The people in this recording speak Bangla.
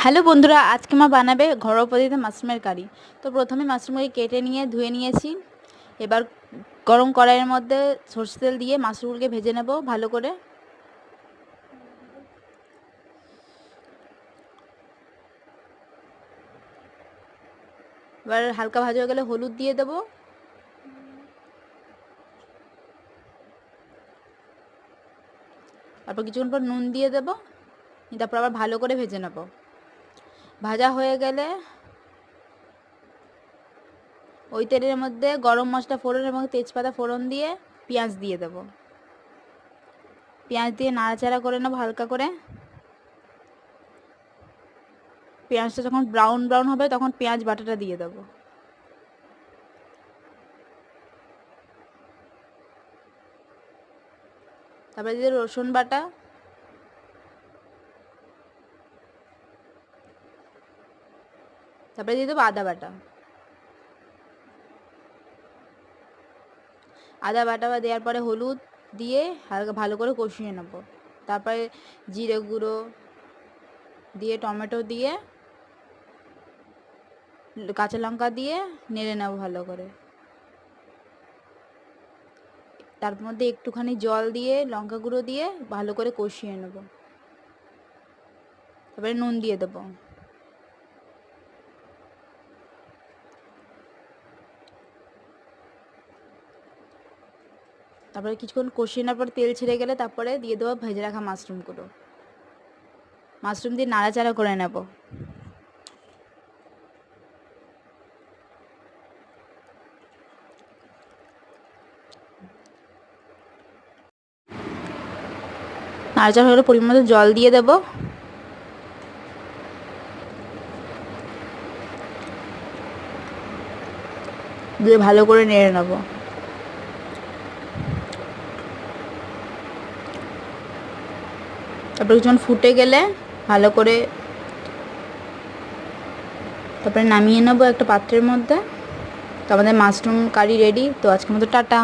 হ্যালো বন্ধুরা, আজকে মা বানাবে ঘরোয়া পদ্ধতিতে মাশরুমের কারি। তো প্রথমে মাশরুমগুলি কেটে নিয়ে ধুয়ে নিয়েছি। এবার গরম কড়াইয়ের মধ্যে সরষের তেল দিয়ে মাশরুমগুলোকে ভেজে নেব ভালো করে। এবার হালকা ভাজা হয়ে গেলে হলুদ দিয়ে দেবো, তারপর কিছুক্ষণ পর নুন দিয়ে দেবো, তারপর আবার ভালো করে ভেজে নেব। ভাজা হয়ে গেলে ওই তেলের মধ্যে গরম মশলা ফোড়ন এবং তেজপাতা ফোড়ন দিয়ে পেঁয়াজ দিয়ে দেবো। পেঁয়াজ দিয়ে নাড়াচাড়া করে নেবো হালকা করে। পেঁয়াজটা যখন ব্রাউন ব্রাউন হবে তখন পেঁয়াজ বাটাটা দিয়ে দেবো। তারপরে দিয়ে রসুন বাটা, তারপরে দিয়ে দেবো আদা বাটা। আদা বাটা দেওয়ার পরে হলুদ দিয়ে হালকা ভালো করে কষিয়ে নেব। তারপরে জিরে গুঁড়ো দিয়ে টমেটো দিয়ে কাঁচা লঙ্কা দিয়ে নেড়ে নেব ভালো করে। তার মধ্যে একটুখানি জল দিয়ে লঙ্কা গুঁড়ো দিয়ে ভালো করে কষিয়ে নেব। তারপরে নুন দিয়ে দেবো। তারপরে কিছুক্ষণ কষিয়ে নেওয়ার পর তেল ছেড়ে গেলে তারপরে দিয়ে দেবো ভেজে রাখা মাশরুমগুলো। মাশরুম দিয়ে নাড়াচাড়া করে নেব। নাড়াচাড়া হলে পরিমাণ মতো জল দিয়ে দেবো। দিয়ে ভালো করে নেড়ে নেব। তারপরে কিছুক্ষণ ফুটে গেলে ভালো করে তারপরে নামিয়ে নেবো একটা পাত্রের মধ্যে। তো আমাদের মাশরুম কারি রেডি। তো আজকের মতো টাটা।